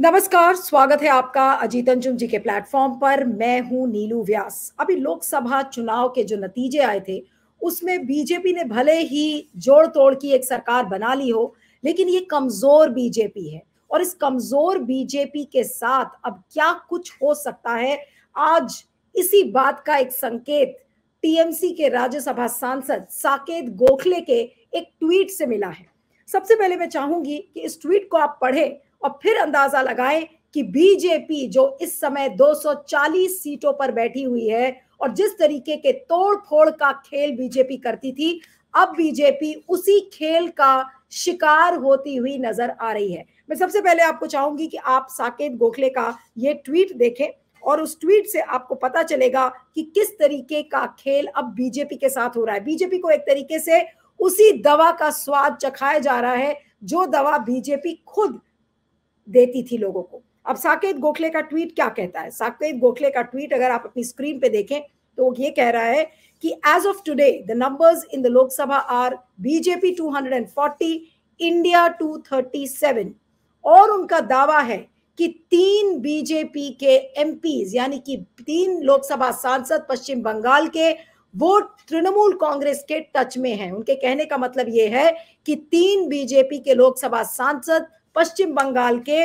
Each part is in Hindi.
नमस्कार, स्वागत है आपका अजीत अंजुम जी के प्लेटफॉर्म पर। मैं हूं नीलू व्यास। अभी लोकसभा चुनाव के जो नतीजे आए थे उसमें बीजेपी ने भले ही जोड़ तोड़ की एक सरकार बना ली हो, लेकिन ये कमजोर बीजेपी है और इस कमजोर बीजेपी के साथ अब क्या कुछ हो सकता है, आज इसी बात का एक संकेत टीएमसी के राज्यसभा सांसद साकेत गोखले के एक ट्वीट से मिला है। सबसे पहले मैं चाहूंगी कि इस ट्वीट को आप पढ़ें और फिर अंदाजा लगाएं कि बीजेपी जो इस समय 240 सीटों पर बैठी हुई है और जिस तरीके के तोड़ फोड़ का खेल बीजेपी करती थी, अब बीजेपी उसी खेल का शिकार होती हुई नजर आ रही है। मैं सबसे पहले आपको चाहूंगी कि आप साकेत गोखले का ये ट्वीट देखें और उस ट्वीट से आपको पता चलेगा कि किस तरीके का खेल अब बीजेपी के साथ हो रहा है। बीजेपी को एक तरीके से उसी दवा का स्वाद चखाया जा रहा है जो दवा बीजेपी खुद देती थी लोगों को। अब साकेत गोखले का ट्वीट क्या कहता है? साकेत गोखले का ट्वीट अगर आप अपनी स्क्रीन पे देखें तो ये कह रहा है कि as of today the numbers in the Lok Sabha are BJP 240, India 237। और उनका दावा है कि 3 बीजेपी के एमपीज यानी कि 3 लोकसभा सांसद पश्चिम बंगाल के वो तृणमूल कांग्रेस के टच में हैं। उनके कहने का मतलब ये है कि 3 बीजेपी के लोकसभा सांसद पश्चिम बंगाल के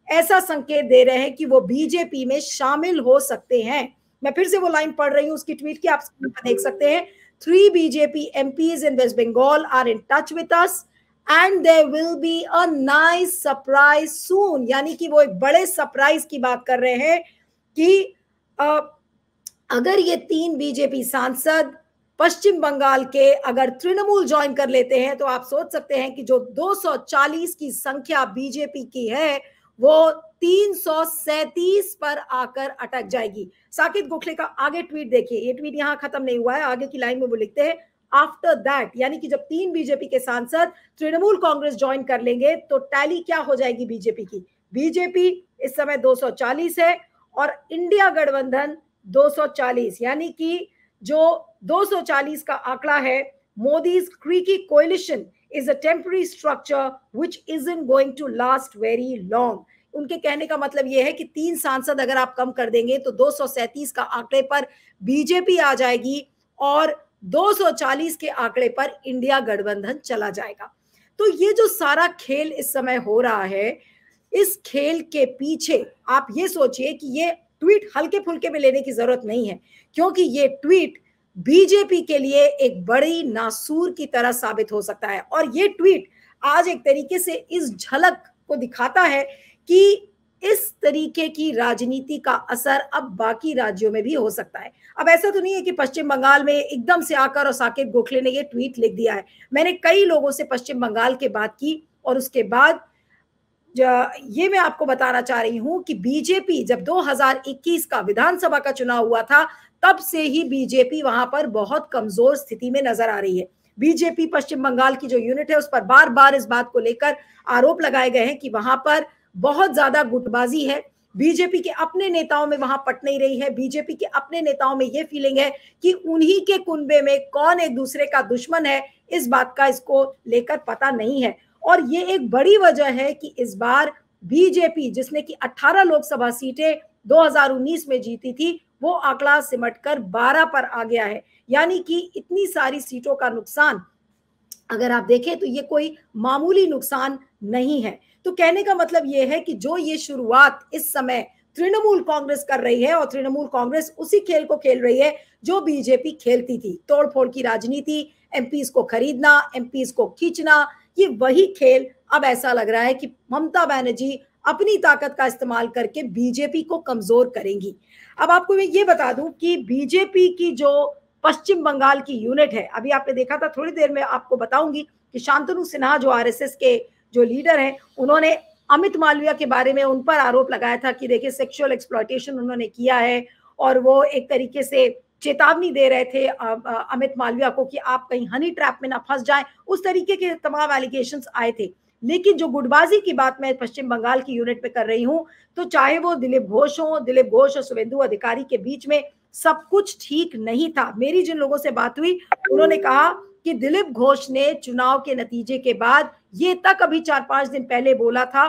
ऐसा संकेत दे रहे हैं कि वो बीजेपी में शामिल हो सकते हैं। मैं फिर से वो लाइन पढ़ रही हूं उसकी ट्वीट की, आप स्क्रीन पर देख सकते हैं। 3 BJP MPs in West Bengal are in touch with us and there will be a nice surprise soon. यानी कि वो एक बड़े सरप्राइज की बात कर रहे हैं कि अगर ये 3 बीजेपी सांसद पश्चिम बंगाल के अगर तृणमूल ज्वाइन कर लेते हैं तो आप सोच सकते हैं कि जो 240 की संख्या बीजेपी की है वो 337 पर आकर अटक जाएगी। साकेत गोखले का आगे ट्वीट देखिए, ये ट्वीट यहां खत्म नहीं हुआ है, आगे की लाइन में वो लिखते हैं आफ्टर दैट, यानी कि जब 3 बीजेपी के सांसद तृणमूल कांग्रेस ज्वाइन कर लेंगे तो टैली क्या हो जाएगी बीजेपी की। बीजेपी इस समय 240 है और इंडिया गठबंधन 240, यानी कि जो 240 का आंकड़ा है, Modi's creaky coalition is a temporary structure which isn't going to last very long. उनके कहने का मतलब यह है कि 3 सांसद अगर आप कम कर देंगे तो 237 का आंकड़े पर बीजेपी आ जाएगी और 240 के आंकड़े पर इंडिया गठबंधन चला जाएगा। तो ये जो सारा खेल इस समय हो रहा है, इस खेल के पीछे आप ये सोचिए कि ये ट्वीट हल्के फुल्के में लेने की जरूरत नहीं है, क्योंकि ये ट्वीट बीजेपी के लिए एक बड़ी नासूर की तरह साबित हो सकता है। और ये ट्वीट आज एक तरीके से इस झलक को दिखाता है कि इस तरीके की राजनीति का असर अब बाकी राज्यों में भी हो सकता है। अब ऐसा तो नहीं है कि पश्चिम बंगाल में एकदम से आकर और साकेत गोखले ने ये ट्वीट लिख दिया है। मैंने कई लोगों से पश्चिम बंगाल के बात की और उसके बाद ये मैं आपको बताना चाह रही हूं कि बीजेपी जब 2021 का विधानसभा का चुनाव हुआ था तब से ही बीजेपी वहां पर बहुत कमजोर स्थिति में नजर आ रही है। बीजेपी पश्चिम बंगाल की जो यूनिट है उस पर बार बार इस बात को लेकर आरोप लगाए गए हैं कि वहां पर बहुत ज्यादा गुटबाजी है। बीजेपी के अपने नेताओं में वहां पट नहीं रही है। बीजेपी के अपने नेताओं में यह फीलिंग है कि उन्हीं के कुनबे में कौन एक दूसरे का दुश्मन है, इस बात का इसको लेकर पता नहीं है। और ये एक बड़ी वजह है कि इस बार बीजेपी जिसने कि 18 लोकसभा सीटें 2019 में जीती थी, वो आंकड़ा सिमटकर 12 पर आ गया है। यानी कि इतनी सारी सीटों का नुकसान अगर आप देखें तो ये कोई मामूली नुकसान नहीं है। तो कहने का मतलब ये है कि जो ये शुरुआत इस समय तृणमूल कांग्रेस कर रही है और तृणमूल कांग्रेस उसी खेल को खेल रही है जो बीजेपी खेलती थी, तोड़फोड़ की राजनीति, एमपीज को खरीदना, एमपीज को खींचना, ये वही खेल अब ऐसा लग रहा है कि ममता बनर्जी अपनी ताकत का इस्तेमाल करके बीजेपी को कमजोर करेंगी। अब आपको मैं ये बता दूं कि बीजेपी की जो पश्चिम बंगाल की यूनिट है, अभी आपने देखा था, थोड़ी देर में आपको बताऊंगी कि शांतनु सिन्हा जो आरएसएस के जो लीडर हैं, उन्होंने अमित मालविया के बारे में उन पर आरोप लगाया था कि देखिए सेक्सुअल एक्सप्लॉयटेशन उन्होंने किया है और वो एक तरीके से चेतावनी दे रहे थे अमित मालविया को कि आप कहीं हनी ट्रैप में ना फंस जाएं। उस तरीके के तमाम एलिगेशंस आए थे। लेकिन जो गुटबाजी की बात मैं पश्चिम बंगाल की यूनिट में कर रही हूं, तो चाहे वो दिलीप घोष हो, दिलीप घोष और शुभेंदु अधिकारी के बीच में सब कुछ ठीक नहीं था। मेरी जिन लोगों से बात हुई उन्होंने कहा कि दिलीप घोष ने चुनाव के नतीजे के बाद ये तक अभी 4-5 दिन पहले बोला था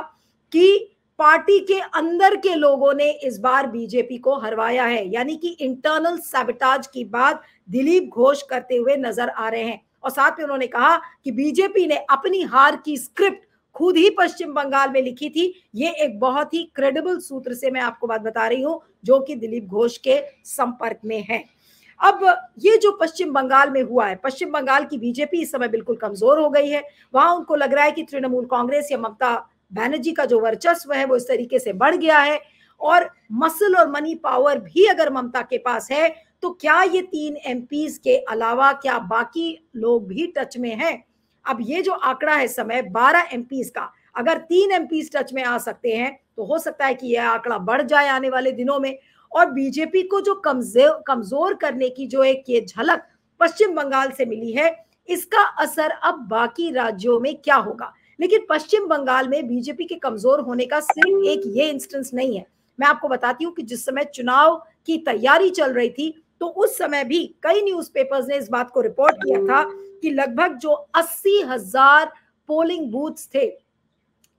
कि पार्टी के अंदर के लोगों ने इस बार बीजेपी को हरवाया है, यानी कि इंटरनल सैबोटाज की बात दिलीप घोष करते हुए नजर आ रहे हैं। और साथ में उन्होंने कहा कि बीजेपी ने अपनी हार की स्क्रिप्ट खुद ही पश्चिम बंगाल में लिखी थी। ये एक बहुत ही क्रेडिबल सूत्र से मैं आपको बात बता रही हूं, जो कि दिलीप घोष के संपर्क में है। अब ये जो पश्चिम बंगाल में हुआ है, पश्चिम बंगाल की बीजेपी इस समय बिल्कुल कमजोर हो गई है। वहां उनको लग रहा है कि तृणमूल कांग्रेस या ममता बनर्जी का जो वर्चस्व है वो इस तरीके से बढ़ गया है, और मसल और मनी पावर भी अगर ममता के पास है तो क्या ये 3 एमपीज के अलावा क्या बाकी लोग भी टच में हैं? अब ये जो आंकड़ा है समय 12 एमपीज का, अगर 3 एमपीज टच में आ सकते हैं तो हो सकता है कि यह आंकड़ा बढ़ जाए आने वाले दिनों में। और बीजेपी को जो कमजोर करने की जो एक ये झलक पश्चिम बंगाल से मिली है, इसका असर अब बाकी राज्यों में क्या होगा? लेकिन पश्चिम बंगाल में बीजेपी के कमजोर होने का सिर्फ एक ये इंस्टेंस नहीं है। मैं आपको बताती हूँ कि जिस समय चुनाव की तैयारी चल रही थी तो उस समय भी कई न्यूज़पेपर्स ने इस बात को रिपोर्ट किया था कि लगभग जो 80,000 पोलिंग बूथ्स थे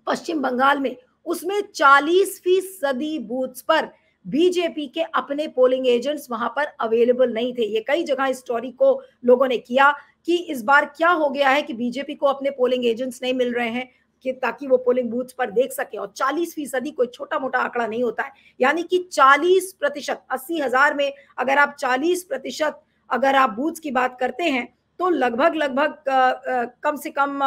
पश्चिम बंगाल में, उसमें 40% बूथ्स पर बीजेपी के अपने पोलिंग एजेंट्स वहां पर अवेलेबल नहीं थे। ये कई जगह इस स्टोरी को लोगों ने किया कि इस बार क्या हो गया है कि बीजेपी को अपने पोलिंग एजेंट्स नहीं मिल रहे हैं कि ताकि वो पोलिंग बूथ पर देख सके। और 40% कोई छोटा मोटा आंकड़ा नहीं होता है, यानी कि 40%, 80,000 में अगर आप 40% अगर आप बूथ की बात करते हैं तो लगभग लगभग कम से कम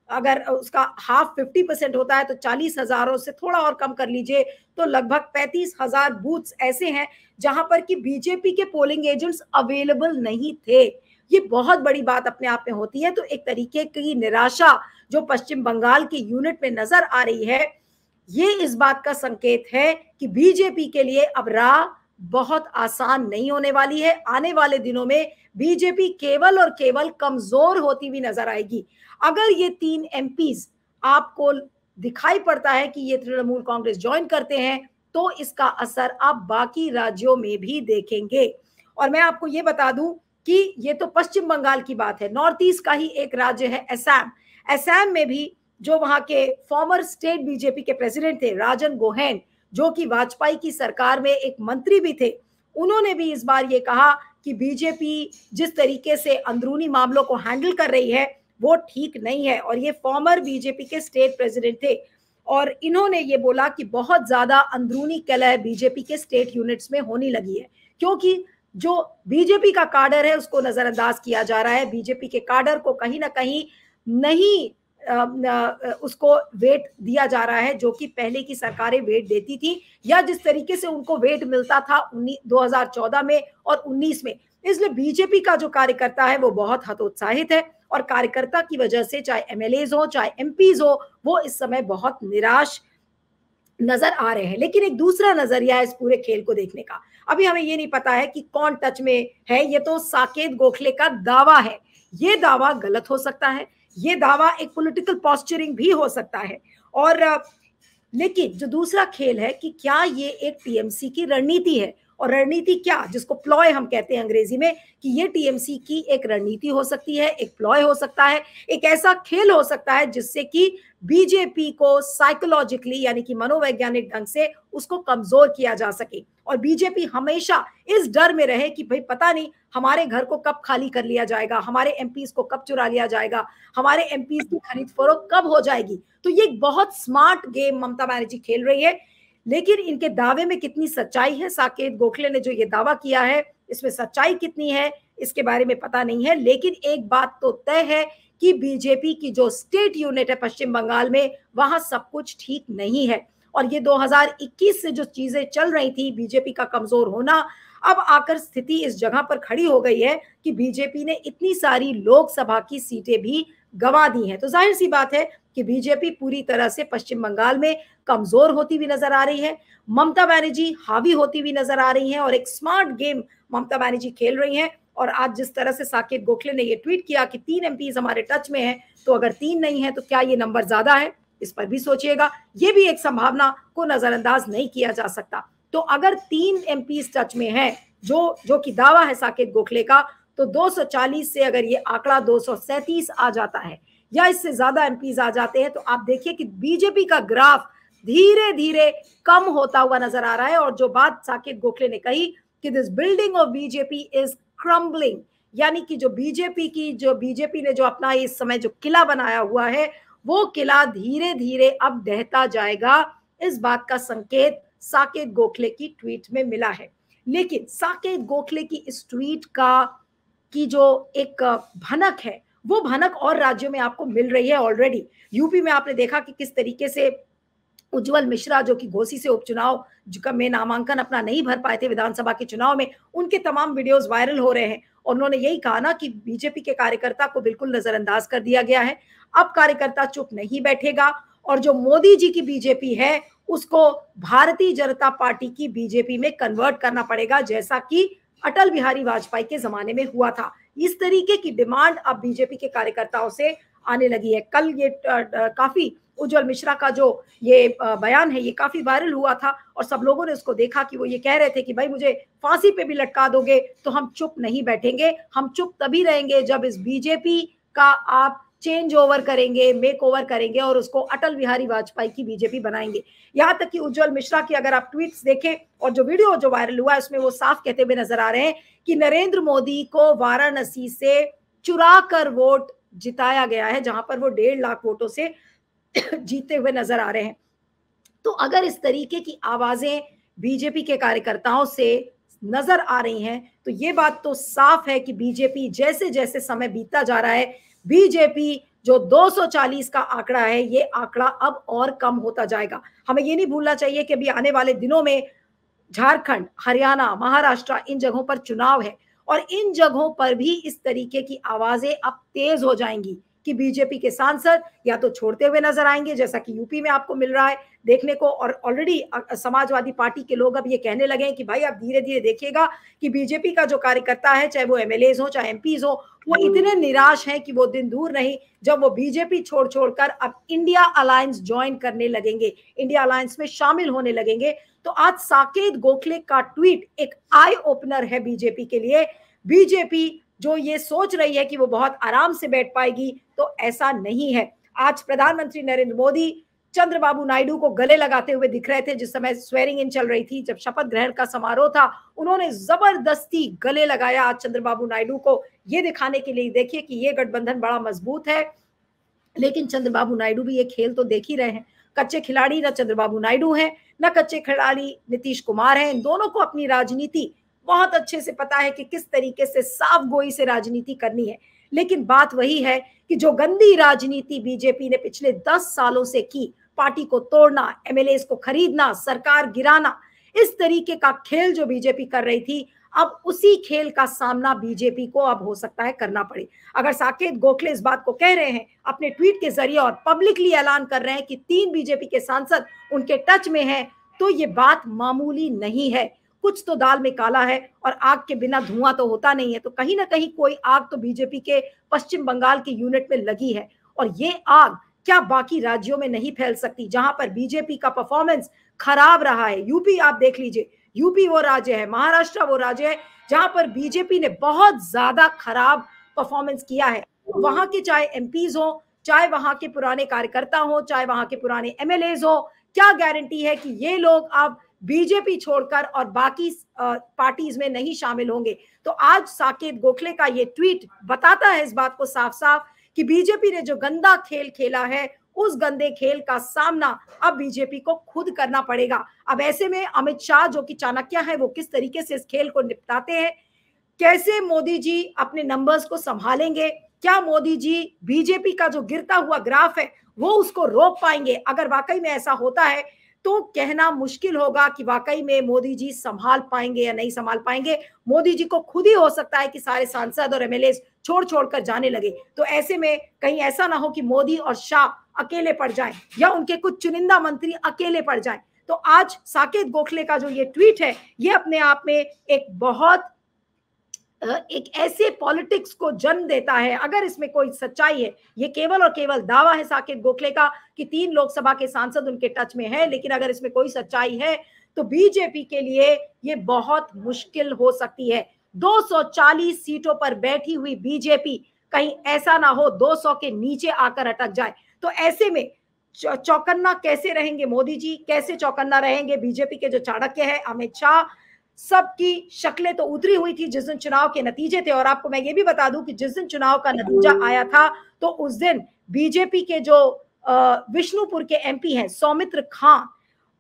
अगर उसका हाफ 50% होता है तो 40,000 से थोड़ा और कम कर लीजिए तो लगभग 35,000 बूथ्स ऐसे हैं जहां पर कि बीजेपी के पोलिंग एजेंट्स अवेलेबल नहीं थे। ये बहुत बड़ी बात अपने आप में होती है। तो एक तरीके की निराशा जो पश्चिम बंगाल के यूनिट में नजर आ रही है, ये इस बात का संकेत है कि बीजेपी के लिए अब राह बहुत आसान नहीं होने वाली है। आने वाले दिनों में बीजेपी केवल और केवल कमजोर होती हुई नजर आएगी। अगर ये 3 एमपीज आपको दिखाई पड़ता है कि ये तृणमूल कांग्रेस ज्वाइन करते हैं तो इसका असर आप बाकी राज्यों में भी देखेंगे। और मैं आपको ये बता दूं कि ये तो पश्चिम बंगाल की बात है, नॉर्थ ईस्ट का ही एक राज्य है असम। असम में भी जो वहां के फॉर्मर स्टेट बीजेपी के प्रेसिडेंट थे राजन गोहेन, जो कि वाजपेयी की सरकार में एक मंत्री भी थे, उन्होंने भी इस बार ये कहा कि बीजेपी जिस तरीके से अंदरूनी मामलों को हैंडल कर रही है वो ठीक नहीं है। और ये फॉर्मर बीजेपी के स्टेट प्रेसिडेंट थे और इन्होंने ये बोला कि बहुत ज्यादा अंदरूनी कलह बीजेपी के स्टेट यूनिट्स में होने लगी है, क्योंकि जो बीजेपी का काडर है उसको नजरअंदाज किया जा रहा है। बीजेपी के काडर को कहीं ना कहीं नहीं उसको वेट दिया जा रहा है जो कि पहले की सरकारें वेट देती थी, या जिस तरीके से उनको वेट मिलता था 2014 में और 19 में। इसलिए बीजेपी का जो कार्यकर्ता है वो बहुत हतोत्साहित है और कार्यकर्ता की वजह से चाहे एमएलएज हो चाहे एमपीज हो, वो इस समय बहुत निराश नजर आ रहे हैं। लेकिन एक दूसरा नजरिया है इस पूरे खेल को देखने का। अभी हमें ये नहीं पता है कि कौन टच में है, ये तो साकेत गोखले का दावा है। ये दावा गलत हो सकता है, ये दावा एक पॉलिटिकल पॉस्चरिंग भी हो सकता है। और लेकिन जो दूसरा खेल है कि क्या ये एक टीएमसी की रणनीति है, और रणनीति क्या, जिसको प्लॉय हम कहते हैं अंग्रेजी में, कि ये टीएमसी की एक रणनीति हो सकती है, एक प्लॉय हो सकता है, एक ऐसा खेल हो सकता है जिससे कि बीजेपी को साइकोलॉजिकली यानी कि मनोवैज्ञानिक ढंग से उसको कमजोर किया जा सके। और बीजेपी हमेशा इस डर में रहे कि भाई पता नहीं हमारे घर को कब खाली कर लिया जाएगा, हमारे एमपीज को कब चुरा लिया जाएगा, हमारे एमपीज की खरीद फरोख्त कब हो जाएगी। तो ये एक बहुत स्मार्ट गेम ममता बनर्जी खेल रही है। लेकिन इनके दावे में कितनी सच्चाई है, साकेत गोखले ने जो ये दावा किया है इसमें सच्चाई कितनी है, इसके बारे में पता नहीं है। लेकिन एक बात तो तय है कि बीजेपी की जो स्टेट यूनिट है पश्चिम बंगाल में, वहां सब कुछ ठीक नहीं है। और ये 2021 से जो चीजें चल रही थी, बीजेपी का कमजोर होना, अब आकर स्थिति इस जगह पर खड़ी हो गई है कि बीजेपी ने इतनी सारी लोकसभा की सीटें भी गंवा दी हैं। तो जाहिर सी बात है कि बीजेपी पूरी तरह से पश्चिम बंगाल में कमजोर होती हुई नजर आ रही है। ममता बनर्जी हावी होती हुई नजर आ रही हैं और एक स्मार्ट गेम ममता बनर्जी खेल रही हैं। और आज जिस तरह से साकेत गोखले ने ये ट्वीट किया कि 3 एमपीज हमारे टच में हैं, तो अगर 3 नहीं है तो क्या ये नंबर ज्यादा है, इस पर भी सोचिएगा। ये भी एक संभावना को नजरअंदाज नहीं किया जा सकता। तो अगर 3 एमपीज टच में है जो कि दावा है साकेत गोखले का, तो 240 से अगर ये आंकड़ा 237 आ जाता है या इससे ज्यादा एमपीज आ जाते हैं, तो आप देखिए कि बीजेपी का ग्राफ धीरे धीरे कम होता हुआ नजर आ रहा है। और जो बात साकेत गोखले ने कही कि this building of BJP is crumbling, यानी कि जो बीजेपी ने जो अपना इस समय जो किला बनाया हुआ है वो किला धीरे धीरे अब ढहता जाएगा, इस बात का संकेत साकेत गोखले की ट्वीट में मिला है। लेकिन साकेत गोखले की इस ट्वीट की जो एक भनक है वो भनक और राज्यों में आपको मिल रही है ऑलरेडी। यूपी में आपने देखा कि किस तरीके से उज्जवल मिश्रा जो कि घोसी से उपचुनाव में नामांकन अपना नहीं भर पाए थे विधानसभा के चुनाव में, उनके तमाम वीडियोस वायरल हो रहे हैं और उन्होंने यही कहा ना कि बीजेपी के कार्यकर्ता को बिल्कुल नजरअंदाज कर दिया गया है। अब कार्यकर्ता चुप नहीं बैठेगा और जो मोदी जी की बीजेपी है उसको भारतीय जनता पार्टी की बीजेपी में कन्वर्ट करना पड़ेगा, जैसा कि अटल बिहारी वाजपेयी के जमाने में हुआ था। इस तरीके की डिमांड अब बीजेपी के कार्यकर्ताओं से आने लगी है। कल ये काफी उज्जवल मिश्रा का जो ये बयान है ये काफी वायरल हुआ था और सब लोगों ने उसको देखा कि वो ये कह रहे थे कि भाई मुझे फांसी पे भी लटका दोगे तो हम चुप नहीं बैठेंगे, हम चुप तभी रहेंगे जब इस बीजेपी का आप चेंज ओवर करेंगे, मेक ओवर करेंगे और उसको अटल बिहारी वाजपेयी की बीजेपी बनाएंगे। यहां तक कि उज्जवल मिश्रा की अगर आप ट्वीट्स देखें और जो वीडियो जो वायरल हुआ है उसमें वो साफ कहते हुए नजर आ रहे हैं कि नरेंद्र मोदी को वाराणसी से चुरा कर वोट जिताया गया है, जहां पर वो 1.5 लाख वोटों से जीते हुए नजर आ रहे हैं। तो अगर इस तरीके की आवाजें बीजेपी के कार्यकर्ताओं से नजर आ रही हैं तो ये बात तो साफ है कि बीजेपी जैसे जैसे समय बीतता जा रहा है, बीजेपी जो 240 का आंकड़ा है ये आंकड़ा अब और कम होता जाएगा। हमें ये नहीं भूलना चाहिए कि अभी आने वाले दिनों में झारखंड, हरियाणा, महाराष्ट्र इन जगहों पर चुनाव है और इन जगहों पर भी इस तरीके की आवाजें अब तेज हो जाएंगी कि बीजेपी के सांसद या तो छोड़ते हुए नजर आएंगे, जैसा कि यूपी में आपको मिल रहा है देखने को। और ऑलरेडी समाजवादी पार्टी के लोग अब ये कहने लगे हैं कि भाई आप धीरे धीरे देखिएगा कि बीजेपी का जो कार्यकर्ता है, चाहे वो एमएलएज हो चाहे एमपीज हो, वो इतने निराश हैं कि वो दिन दूर नहीं जब वो बीजेपी छोड़ छोड़कर अब इंडिया अलायंस ज्वाइन करने लगेंगे, इंडिया अलायंस में शामिल होने लगेंगे। तो आज साकेत गोखले का ट्वीट एक आई ओपनर है बीजेपी के लिए। बीजेपी जो ये सोच रही है कि वो बहुत आराम से बैठ पाएगी, तो ऐसा नहीं है। आज प्रधानमंत्री नरेंद्र मोदी चंद्रबाबू नायडू को गले लगाते हुए दिख रहे थे जिस समय स्वेरिंग इन चल रही थी, जब शपथ ग्रहण का समारोह था, उन्होंने जबरदस्ती गले लगाया आज चंद्रबाबू नायडू को, ये दिखाने के लिए देखिए कि ये गठबंधन बड़ा मजबूत है। लेकिन चंद्रबाबू नायडू भी ये खेल तो देख ही रहे हैं। कच्चे खिलाड़ी न चंद्रबाबू नायडू हैं न कच्चे खिलाड़ी नीतीश कुमार हैं। इन दोनों को अपनी राजनीति बहुत अच्छे से पता है कि किस तरीके से साफ गोई से राजनीति करनी है। लेकिन बात वही है कि जो गंदी राजनीति बीजेपी ने पिछले 10 सालों से की, पार्टी को तोड़ना, एमएलए को खरीदना, सरकार गिराना, इस तरीके का खेल जो बीजेपी कर रही थी, अब उसी खेल का सामना बीजेपी को अब हो सकता है करना पड़े। अगर साकेत गोखले इस बात को कह रहे हैं अपने ट्वीट के जरिए और पब्लिकली ऐलान कर रहे हैं कि 3 बीजेपी के सांसद उनके टच में हैं, तो ये बात मामूली नहीं है। कुछ तो दाल में काला है और आग के बिना धुआं तो होता नहीं है। तो कहीं ना कहीं कोई आग तो बीजेपी के पश्चिम बंगाल के यूनिट में लगी है और ये आग क्या बाकी राज्यों में नहीं फैल सकती जहां पर बीजेपी का परफॉर्मेंस खराब रहा है। यूपी आप देख लीजिए, यूपी वो राज्य है, महाराष्ट्र वो राज्य है जहां पर बीजेपी ने बहुत ज्यादा खराब परफॉर्मेंस किया है। वहां के चाहे एमपीज हो, चाहे वहां के पुराने कार्यकर्ता हो, चाहे वहां के पुराने एमएलएज हो, क्या गारंटी है कि ये लोग अब बीजेपी छोड़कर और बाकी पार्टीज में नहीं शामिल होंगे। तो आज साकेत गोखले का ये ट्वीट बताता है इस बात को साफ साफ कि बीजेपी ने जो गंदा खेल खेला है, उस गंदे खेल का सामना अब बीजेपी को खुद करना पड़ेगा। अब ऐसे में अमित शाह जो कि चाणक्य है, वो किस तरीके से इस खेल को निपटाते हैं, कैसे मोदी जी अपने नंबर्स को संभालेंगे, क्या मोदी जी बीजेपी का जो गिरता हुआ ग्राफ है वो उसको रोक पाएंगे। अगर वाकई में ऐसा होता है तो कहना मुश्किल होगा कि वाकई में मोदी जी संभाल पाएंगे या नहीं संभाल पाएंगे। मोदी जी को खुद ही हो सकता है कि सारे सांसद और एमएलए छोड़ छोड़कर जाने लगे। तो ऐसे में कहीं ऐसा ना हो कि मोदी और शाह अकेले पड़ जाएं या उनके कुछ चुनिंदा मंत्री अकेले पड़ जाएं। तो आज साकेत गोखले का जो ये ट्वीट है, ये अपने आप में एक ऐसे पॉलिटिक्स को जन्म देता है। अगर इसमें कोई सच्चाई है, ये केवल और केवल दावा है साकेत गोखले का कि 3 लोकसभा के सांसद उनके टच में है, लेकिन अगर इसमें कोई सच्चाई है तो बीजेपी के लिए ये बहुत मुश्किल हो सकती है। 240 सीटों पर बैठी हुई बीजेपी कहीं ऐसा ना हो 200 के नीचे आकर अटक जाए। तो ऐसे में चौकन्ना कैसे रहेंगे मोदी जी, कैसे चौकन्ना रहेंगे बीजेपी के जो चाणक्य है अमित शाह, सबकी शक्लें तो उतरी हुई थी जिस दिन चुनाव के नतीजे थे। और आपको मैं ये भी बता दूं कि जिस दिन चुनाव का नतीजा आया था तो उस दिन बीजेपी के जो विष्णुपुर के एमपी हैं सौमित्र खां,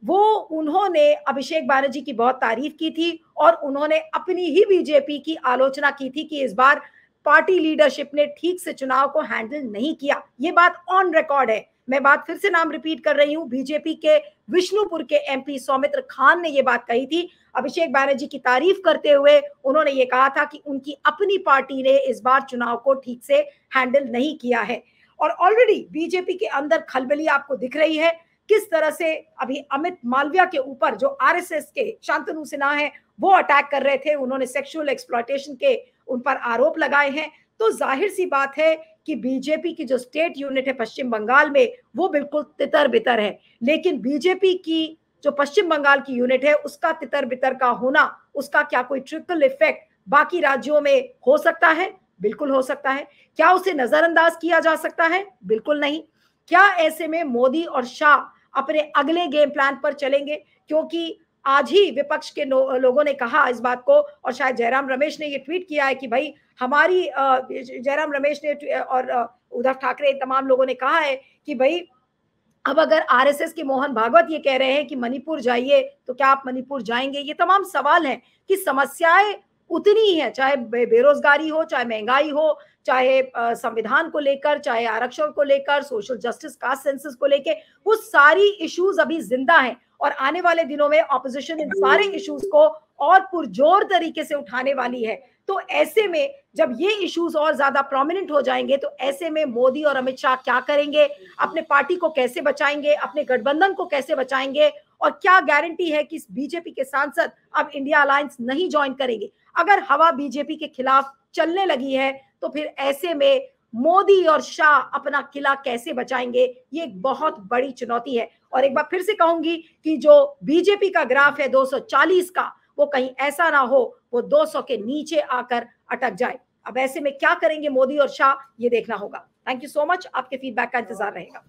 वो उन्होंने अभिषेक बैनर्जी की बहुत तारीफ की थी और उन्होंने अपनी ही बीजेपी की आलोचना की थी कि इस बार पार्टी लीडरशिप ने ठीक से चुनाव को हैंडल नहीं किया। ये बात ऑन रिकॉर्ड है। मैं बात फिर से नाम रिपीट कर रही हूं, बीजेपी के विष्णुपुर के एमपी सौमित्र खान ने यह बात कही थी अभिषेक बैनर्जी की तारीफ करते हुए। उन्होंने ये कहा था कि उनकी अपनी पार्टी ने इस बार चुनाव को ठीक से हैंडल नहीं किया है। और ऑलरेडी बीजेपी के अंदर खलबली आपको दिख रही है, किस तरह से अभी अमित मालविया के ऊपर जो आरएसएस के शांतनु सिन्हा है वो अटैक कर रहे थे, उन्होंने सेक्सुअल एक्सप्लॉयटेशन के उन पर आरोप लगाए हैं। तो जाहिर सी बात है कि बीजेपी की जो स्टेट यूनिट है पश्चिम बंगाल में वो बिल्कुल तितर बितर है, लेकिन बीजेपी की जो पश्चिम बंगाल की यूनिट है उसका तितर बितर का होना, उसका क्या कोई ट्रिकल इफेक्ट बाकी राज्यों में हो सकता है? बिल्कुल हो सकता है। क्या उसे नजरअंदाज किया जा सकता है? बिल्कुल नहीं। क्या ऐसे में मोदी और शाह अपने अगले गेम प्लान पर चलेंगे? क्योंकि आज ही विपक्ष के लोगों ने कहा इस बात को, और शायद जयराम रमेश ने ये ट्वीट किया है कि भाई हमारी जयराम रमेश ने और उद्धव ठाकरे तमाम लोगों ने कहा है कि भाई अब अगर आरएसएस के मोहन भागवत ये कह रहे हैं कि मणिपुर जाइए तो क्या आप मणिपुर जाएंगे? ये तमाम सवाल हैं कि समस्याएं उतनी ही है, चाहे बेरोजगारी हो, चाहे महंगाई हो, चाहे संविधान को लेकर, चाहे आरक्षण को लेकर, सोशल जस्टिस, कास्ट सेंसस को लेकर, वो सारी इश्यूज अभी जिंदा हैं। और आने वाले दिनों में ऑपोजिशन इन सारे इश्यूज को और पुरजोर तरीके से उठाने वाली है। तो ऐसे में जब ये इश्यूज और ज्यादा प्रोमिनेंट हो जाएंगे तो ऐसे में मोदी और अमित शाह क्या करेंगे? अपने पार्टी को कैसे बचाएंगे? अपने गठबंधन को कैसे बचाएंगे? और क्या गारंटी है कि बीजेपी के सांसद अब इंडिया अलायंस नहीं ज्वाइन करेंगे? अगर हवा बीजेपी के खिलाफ चलने लगी है तो फिर ऐसे में मोदी और शाह अपना किला कैसे बचाएंगे? ये एक बहुत बड़ी चुनौती है। और एक बार फिर से कहूंगी कि जो बीजेपी का ग्राफ है 240 का, वो कहीं ऐसा ना हो वो 200 के नीचे आकर अटक जाए। अब ऐसे में क्या करेंगे मोदी और शाह, ये देखना होगा। Thank you so much. आपके फीडबैक का इंतजार रहेगा।